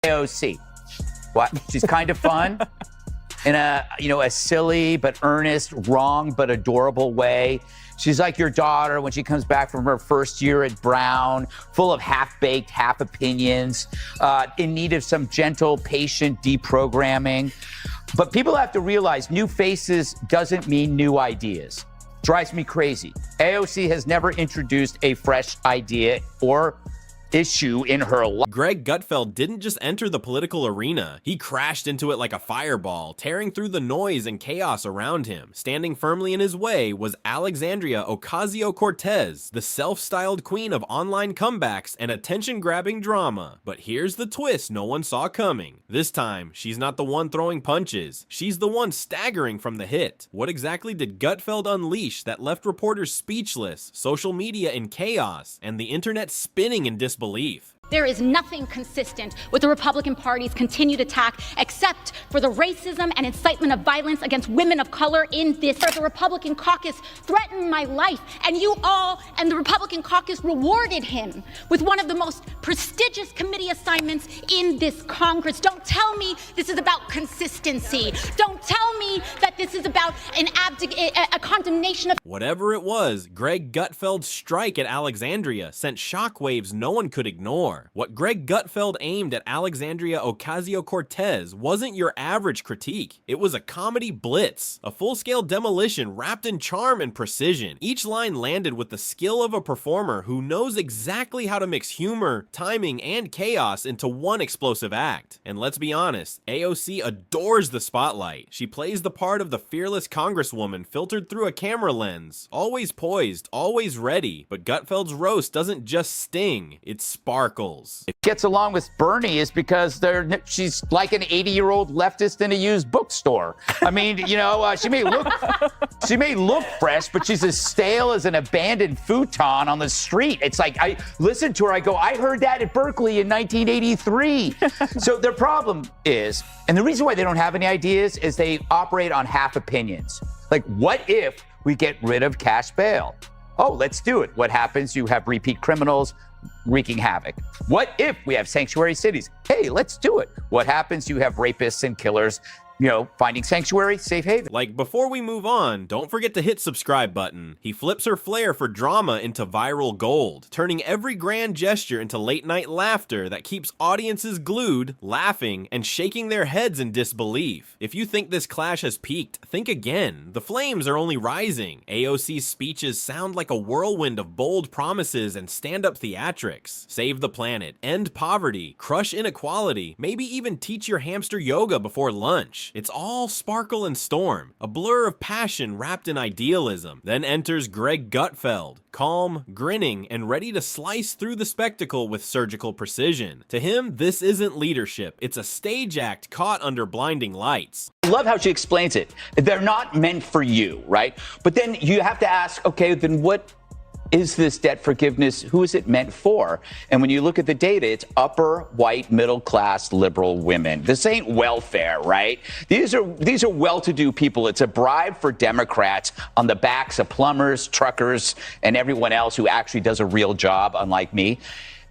AOC. What? She's kind of fun in a silly but earnest, wrong but adorable way. She's like your daughter when she comes back from her first year at Brown, full of half-baked, half opinions, in need of some gentle, patient deprogramming. But people have to realize new faces doesn't mean new ideas. Drives me crazy. AOC has never introduced a fresh idea or issue in her life. Greg Gutfeld didn't just enter the political arena. He crashed into it like a fireball, tearing through the noise and chaos around him. Standing firmly in his way was Alexandria Ocasio-Cortez, the self-styled queen of online comebacks and attention-grabbing drama. But here's the twist no one saw coming. This time, she's not the one throwing punches. She's the one staggering from the hit. What exactly did Gutfeld unleash that left reporters speechless, social media in chaos, and the internet spinning in disbelief? There is nothing consistent with the Republican Party's continued attack except for the racism and incitement of violence against women of color in this. The Republican caucus threatened my life, and you all and the Republican caucus rewarded him with one of the most prestigious committee assignments in this Congress. Don't tell me this is about consistency. Don't tell me that this is about a condemnation of... Whatever it was, Greg Gutfeld's strike at Alexandria sent shockwaves no one could ignore. What Greg Gutfeld aimed at Alexandria Ocasio-Cortez wasn't your average critique. It was a comedy blitz, a full-scale demolition wrapped in charm and precision. Each line landed with the skill of a performer who knows exactly how to mix humor, timing, and chaos into one explosive act. And let's be honest, AOC adores the spotlight. She plays the part of the fearless congresswoman filtered through a camera lens, always poised, always ready. But Gutfeld's roast doesn't just sting, it sparkles. It gets along with Bernie is because she's like an 80-year-old leftist in a used bookstore. I mean, she may look fresh, but she's as stale as an abandoned futon on the street. It's like I listen to her, I go, I heard that at Berkeley in 1983. So their problem is, and the reason why they don't have any ideas is they operate on half opinions. Like, what if we get rid of cash bail? Oh, let's do it. What happens? You have repeat criminals wreaking havoc. What if we have sanctuary cities? Hey, let's do it. What happens? You have rapists and killers, finding sanctuary, safe haven. Like, before we move on, don't forget to hit subscribe button. He flips her flair for drama into viral gold, turning every grand gesture into late night laughter that keeps audiences glued, laughing, and shaking their heads in disbelief. If you think this clash has peaked, think again. The flames are only rising. AOC's speeches sound like a whirlwind of bold promises and stand-up theatrics. Save the planet, end poverty, crush inequality, maybe even teach your hamster yoga before lunch. It's all sparkle and storm, a blur of passion wrapped in idealism. Then enters Greg Gutfeld, calm, grinning, and ready to slice through the spectacle with surgical precision. To him, this isn't leadership, it's a stage act caught under blinding lights. I love how she explains it. They're not meant for you, right? But then you have to ask, okay, then what is this debt forgiveness? Who is it meant for? And when you look at the data, it's upper, white, middle class, liberal women. This ain't welfare, right? These are well-to-do people. It's a bribe for Democrats on the backs of plumbers, truckers, and everyone else who actually does a real job, unlike me.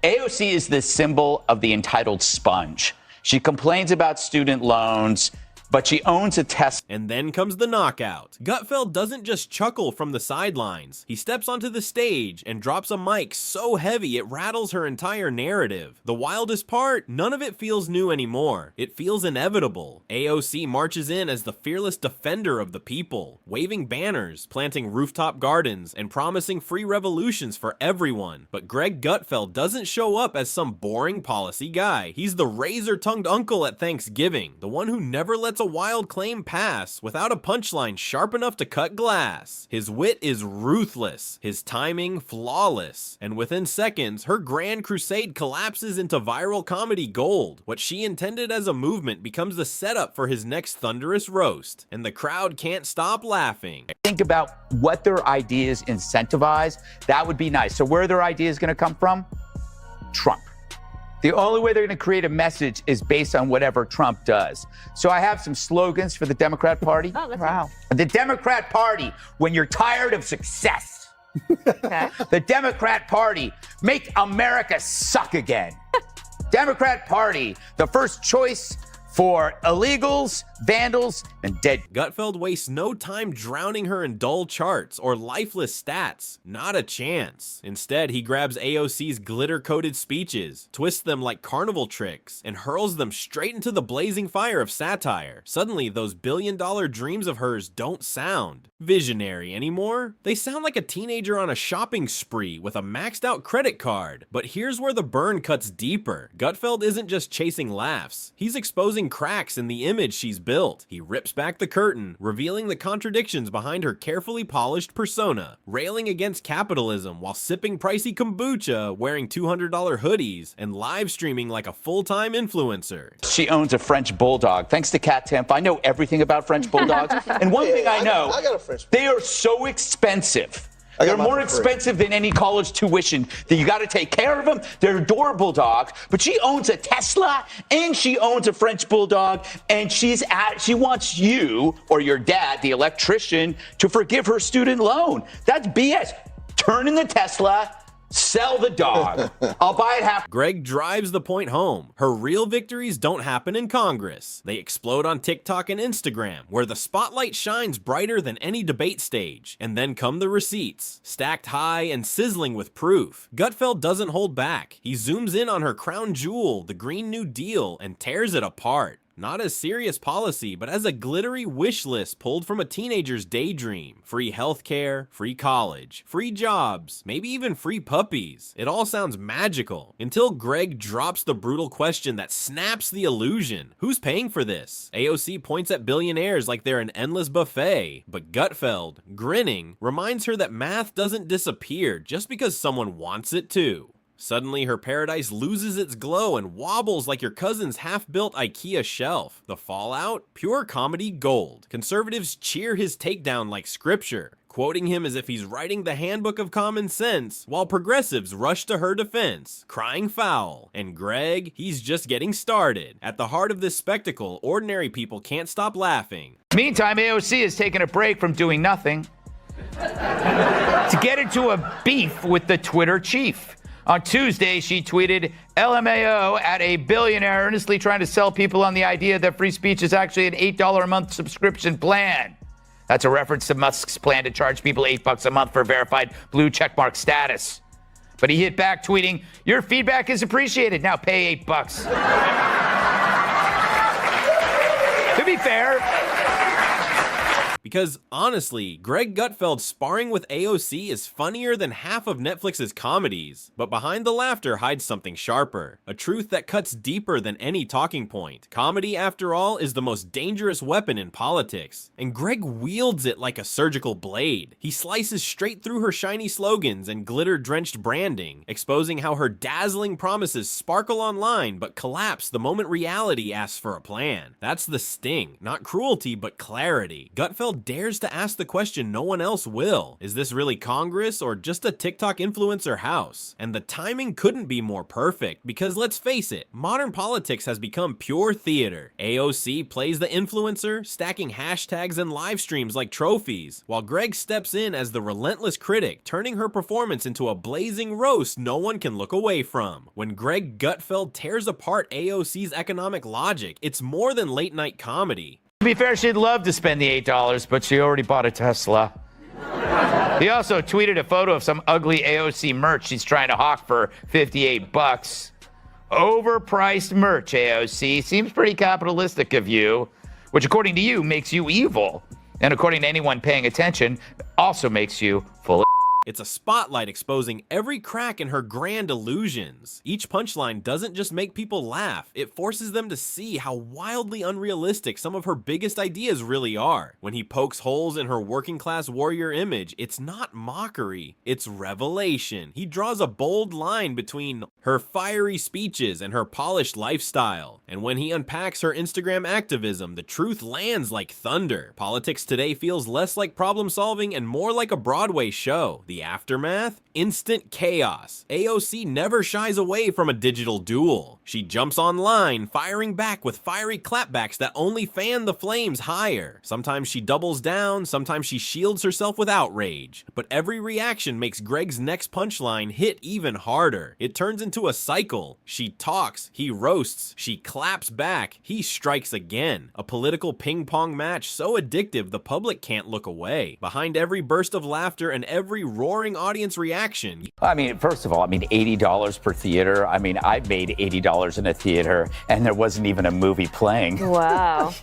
AOC is the symbol of the entitled sponge. She complains about student loans, but she owns a Tesla. And then comes the knockout. Gutfeld doesn't just chuckle from the sidelines. He steps onto the stage and drops a mic so heavy it rattles her entire narrative. The wildest part, none of it feels new anymore. It feels inevitable. AOC marches in as the fearless defender of the people, waving banners, planting rooftop gardens, and promising free revolutions for everyone. But Greg Gutfeld doesn't show up as some boring policy guy. He's the razor-tongued uncle at Thanksgiving, the one who never lets a wild claim pass without a punchline sharp enough to cut glass. His wit is ruthless, his timing flawless, and within seconds, her grand crusade collapses into viral comedy gold. What she intended as a movement becomes the setup for his next thunderous roast, and the crowd can't stop laughing. Think about what their ideas incentivize. That would be nice. So where are their ideas going to come from? Trump. The only way they're going to create a message is based on whatever Trump does. So I have some slogans for the Democrat Party. Oh, wow. The Democrat Party, when you're tired of success. Okay. The Democrat Party, make America suck again. Democrat Party, the first choice for illegals, vandals, and dead. Gutfeld wastes no time drowning her in dull charts or lifeless stats. Not a chance. Instead, he grabs AOC's glitter-coated speeches, twists them like carnival tricks, and hurls them straight into the blazing fire of satire. Suddenly, those billion-dollar dreams of hers don't sound visionary anymore. They sound like a teenager on a shopping spree with a maxed-out credit card. But here's where the burn cuts deeper. Gutfeld isn't just chasing laughs. He's exposing cracks in the image she's built. He rips back the curtain, revealing the contradictions behind her carefully polished persona, railing against capitalism while sipping pricey kombucha, wearing $200 hoodies, and live streaming like a full-time influencer. She owns a French bulldog. Thanks to Cat Temp, I know everything about French bulldogs. And one thing I know, I got a French. They are so expensive. They're more expensive than any college tuition. That you got to take care of them. They're adorable dogs. But she owns a Tesla and she owns a French bulldog. And she wants you or your dad, the electrician, to forgive her student loan. That's BS. Turn in the Tesla. Sell the dog. I'll buy it half. Greg drives the point home. Her real victories don't happen in Congress. They explode on TikTok and Instagram, where the spotlight shines brighter than any debate stage. And then come the receipts, stacked high and sizzling with proof. Gutfeld doesn't hold back. He zooms in on her crown jewel, the Green New Deal, and tears it apart. Not as serious policy, but as a glittery wish list pulled from a teenager's daydream. Free healthcare, free college, free jobs, maybe even free puppies. It all sounds magical, until Greg drops the brutal question that snaps the illusion. Who's paying for this? AOC points at billionaires like they're an endless buffet, but Gutfeld, grinning, reminds her that math doesn't disappear just because someone wants it to. Suddenly, her paradise loses its glow and wobbles like your cousin's half-built IKEA shelf. The fallout? Pure comedy gold. Conservatives cheer his takedown like scripture, quoting him as if he's writing the handbook of common sense, while progressives rush to her defense, crying foul. And Greg, he's just getting started. At the heart of this spectacle, ordinary people can't stop laughing. Meantime, AOC has taken a break from doing nothing to get into a beef with the Twitter chief. On Tuesday, she tweeted, LMAO at a billionaire earnestly trying to sell people on the idea that free speech is actually an $8 a month subscription plan. That's a reference to Musk's plan to charge people $8 a month for verified blue checkmark status. But he hit back tweeting, your feedback is appreciated. Now pay $8. To be fair, because honestly, Greg Gutfeld sparring with AOC is funnier than half of Netflix's comedies, but behind the laughter hides something sharper, a truth that cuts deeper than any talking point. Comedy, after all, is the most dangerous weapon in politics, and Greg wields it like a surgical blade. He slices straight through her shiny slogans and glitter-drenched branding, exposing how her dazzling promises sparkle online but collapse the moment reality asks for a plan. That's the sting, not cruelty but clarity. Gutfeld dares to ask the question no one else will. Is this really Congress or just a TikTok influencer house? And the timing couldn't be more perfect because let's face it, modern politics has become pure theater. AOC plays the influencer, stacking hashtags and live streams like trophies, while Greg steps in as the relentless critic, turning her performance into a blazing roast no one can look away from. When Greg Gutfeld tears apart AOC's economic logic, it's more than late night comedy. to be fair, she'd love to spend the $8, but she already bought a Tesla. He also tweeted a photo of some ugly AOC merch she's trying to hawk for $58. Overpriced merch, AOC. Seems pretty capitalistic of you, which according to you makes you evil. And according to anyone paying attention, also makes you full of It's a spotlight exposing every crack in her grand illusions. Each punchline doesn't just make people laugh, it forces them to see how wildly unrealistic some of her biggest ideas really are. When he pokes holes in her working class warrior image, it's not mockery, it's revelation. He draws a bold line between her fiery speeches and her polished lifestyle. And when he unpacks her Instagram activism, the truth lands like thunder. Politics today feels less like problem solving and more like a Broadway show. The The aftermath? Instant chaos. AOC never shies away from a digital duel. She jumps online, firing back with fiery clapbacks that only fan the flames higher. Sometimes she doubles down, sometimes she shields herself with outrage. But every reaction makes Greg's next punchline hit even harder. It turns into a cycle. She talks, he roasts, she claps back, he strikes again. A political ping-pong match so addictive the public can't look away. Behind every burst of laughter and every roaring audience reaction. I mean, first of all, $80 per theater. I've made $80 in a theater, and there wasn't even a movie playing. Wow.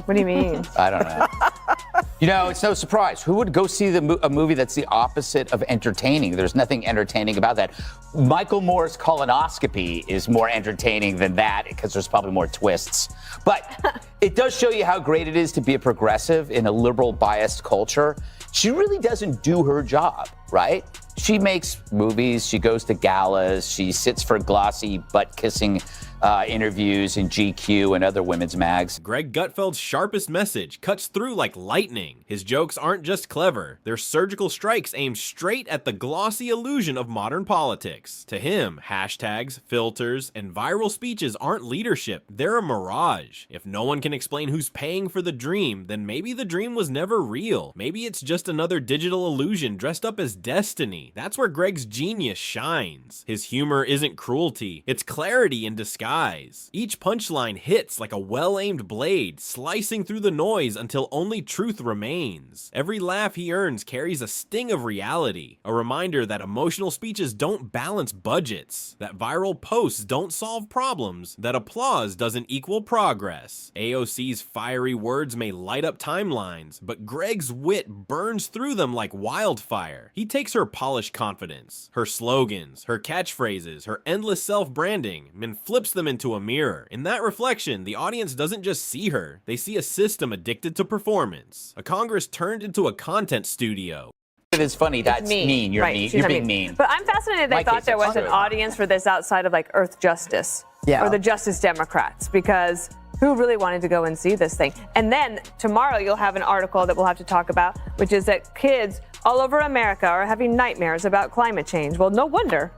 What do you mean? I don't know. It's no surprise. Who would go see a movie that's the opposite of entertaining? There's nothing entertaining about that. Michael Moore's colonoscopy is more entertaining than that because there's probably more twists. But it does show you how great it is to be a progressive in a liberal biased culture. She really doesn't do her job, right? She makes movies, she goes to galas, she sits for glossy butt-kissing interviews in GQ and other women's mags. Greg Gutfeld's sharpest message cuts through like lightning. His jokes aren't just clever, they're surgical strikes aimed straight at the glossy illusion of modern politics. To him, hashtags, filters, and viral speeches aren't leadership, they're a mirage. If no one can explain who's paying for the dream, then maybe the dream was never real. Maybe it's just another digital illusion dressed up as destiny. That's where Greg's genius shines. His humor isn't cruelty, it's clarity in disguise. Each punchline hits like a well-aimed blade, slicing through the noise until only truth remains. Every laugh he earns carries a sting of reality, a reminder that emotional speeches don't balance budgets, that viral posts don't solve problems, that applause doesn't equal progress. AOC's fiery words may light up timelines, but Greg's wit burns through them like wildfire. He takes her polished confidence, her slogans, her catchphrases, her endless self-branding, and flips them into a mirror. In that reflection, the audience doesn't just see her, they see a system addicted to performance. A Congress turned into a content studio. It is funny. That's mean. You're right, mean. You're being mean. But I'm fascinated they thought there was an audience for this outside of like Earth Justice or the Justice Democrats, because who really wanted to go and see this thing? And then tomorrow you'll have an article that we'll have to talk about, which is that kids all over America are having nightmares about climate change. Well, no wonder.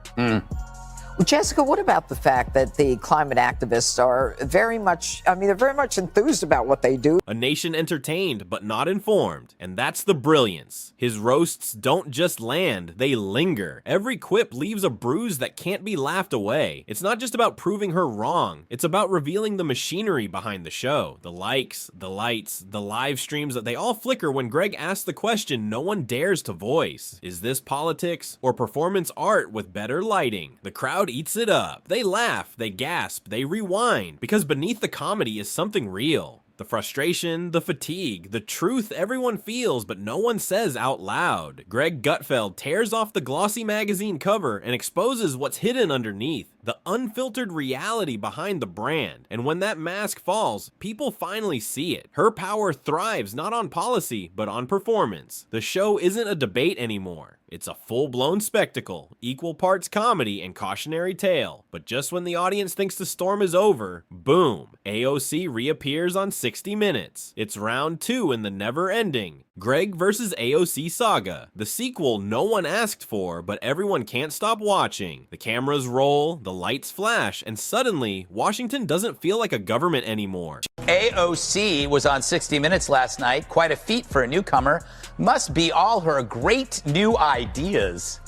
Well, Jessica, what about the fact that the climate activists are very much, they're very much enthused about what they do. A nation entertained, but not informed. And that's the brilliance. His roasts don't just land, they linger. Every quip leaves a bruise that can't be laughed away. It's not just about proving her wrong. It's about revealing the machinery behind the show. The likes, the lights, the live streams, that they all flicker when Greg asks the question no one dares to voice. Is this politics or performance art with better lighting? The crowd eats it up. They laugh, they gasp, they rewind, because beneath the comedy is something real. The frustration, the fatigue, the truth everyone feels but no one says out loud. Greg Gutfeld tears off the glossy magazine cover and exposes what's hidden underneath, the unfiltered reality behind the brand. And when that mask falls, people finally see it. Her power thrives not on policy, but on performance. The show isn't a debate anymore. It's a full-blown spectacle, equal parts comedy and cautionary tale. But just when the audience thinks the storm is over, boom, AOC reappears on 60 Minutes. It's round 2 in the never-ending Greg vs. AOC saga, the sequel no one asked for, but everyone can't stop watching. The cameras roll, the lights flash, and suddenly, Washington doesn't feel like a government anymore. AOC was on 60 Minutes last night. Quite a feat for a newcomer. Must be all her great new ideas.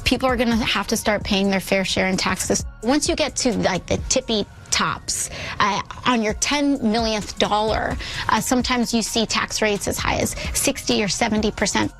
People are going to have to start paying their fair share in taxes. Once you get to like the tippy tops, on your $10 millionth dollar, sometimes you see tax rates as high as 60 or 70%.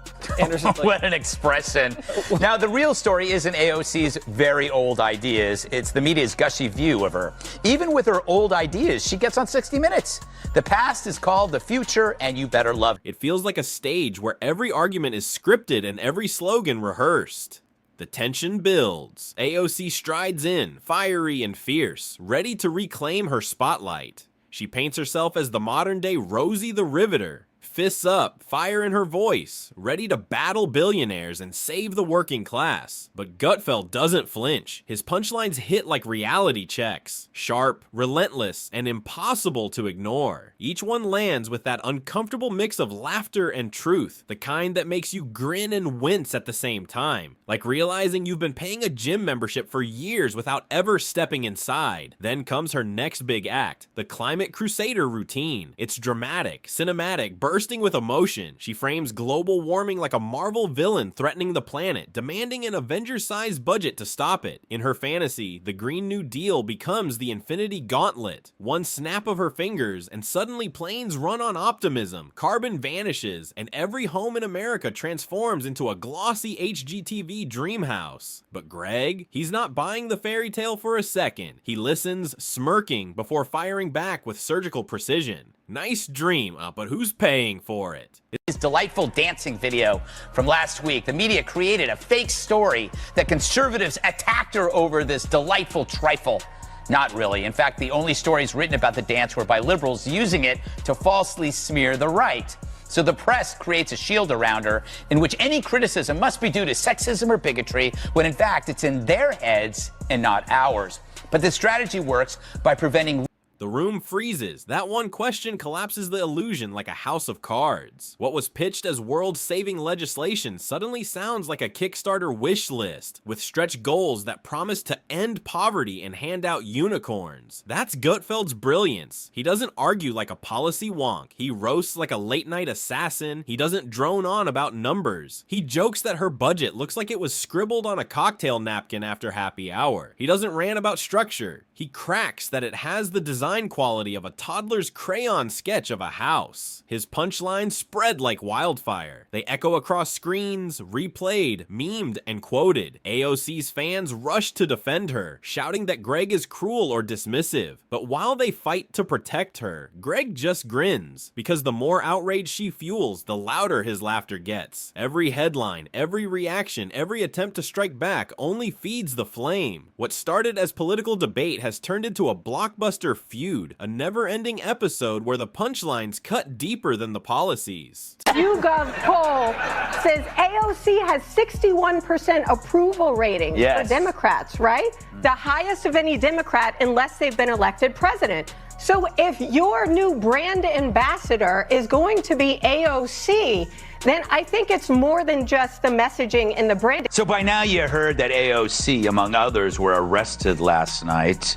What an expression. Now, the real story isn't AOC's very old ideas. It's the media's gushy view of her. Even with her old ideas, she gets on 60 Minutes. The past is called the future, and you better love it. It feels like a stage where every argument is scripted and every slogan rehearsed. The tension builds. AOC strides in, fiery and fierce, ready to reclaim her spotlight. She paints herself as the modern-day Rosie the Riveter, Fists up, fire in her voice, ready to battle billionaires and save the working class. But Gutfeld doesn't flinch. His punchlines hit like reality checks. Sharp, relentless, and impossible to ignore. Each one lands with that uncomfortable mix of laughter and truth, the kind that makes you grin and wince at the same time. Like realizing you've been paying a gym membership for years without ever stepping inside. Then comes her next big act, the Climate Crusader routine. It's dramatic, cinematic, bursting with emotion. She frames global warming like a Marvel villain threatening the planet, demanding an Avengers-sized budget to stop it. In her fantasy, the Green New Deal becomes the Infinity Gauntlet. One snap of her fingers, and suddenly planes run on optimism, carbon vanishes, and every home in America transforms into a glossy HGTV dream house. But Greg, he's not buying the fairy tale for a second. He listens, smirking, before firing back with surgical precision. Nice dream, but who's paying for it? His delightful dancing video from last week. The media created a fake story that conservatives attacked her over this delightful trifle. Not really. In fact, the only stories written about the dance were by liberals using it to falsely smear the right. So the press creates a shield around her in which any criticism must be due to sexism or bigotry, when in fact it's in their heads and not ours. But this strategy works by preventing. The room freezes. That one question collapses the illusion like a house of cards. What was pitched as world-saving legislation suddenly sounds like a Kickstarter wish list, with stretch goals that promise to end poverty and hand out unicorns. That's Gutfeld's brilliance. He doesn't argue like a policy wonk. He roasts like a late-night assassin. He doesn't drone on about numbers. He jokes that her budget looks like it was scribbled on a cocktail napkin after happy hour. He doesn't rant about structure. He cracks that it has the design quality of a toddler's crayon sketch of a house. His punchlines spread like wildfire. They echo across screens, replayed, memed, and quoted. AOC's fans rush to defend her, shouting that Greg is cruel or dismissive. But while they fight to protect her, Greg just grins, because the more outrage she fuels, the louder his laughter gets. Every headline, every reaction, every attempt to strike back only feeds the flame. What started as political debate has turned into a blockbuster feud, a never-ending episode where the punchlines cut deeper than the policies. YouGov poll says AOC has 61% approval rating for Democrats, right? The highest of any Democrat unless they've been elected president. So if your new brand ambassador is going to be AOC, then I think it's more than just the messaging and the branding. So by now you heard that AOC, among others, were arrested last night.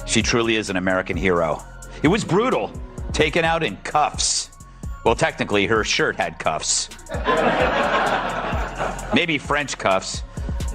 She truly is an American hero. It was brutal, taken out in cuffs. Well, technically, her shirt had cuffs. Maybe French cuffs,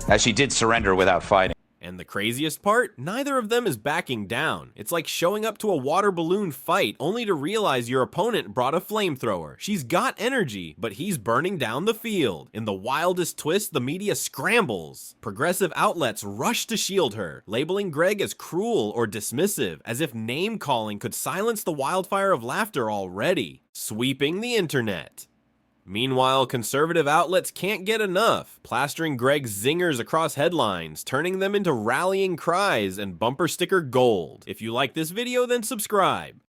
as she did surrender without fighting. And the craziest part? Neither of them is backing down. It's like showing up to a water balloon fight only to realize your opponent brought a flamethrower. She's got energy, but he's burning down the field. In the wildest twist, the media scrambles. Progressive outlets rush to shield her, labeling Greg as cruel or dismissive, as if name-calling could silence the wildfire of laughter already. Sweeping the internet. Meanwhile, conservative outlets can't get enough, plastering Greg's zingers across headlines, turning them into rallying cries and bumper sticker gold. If you like this video, then subscribe.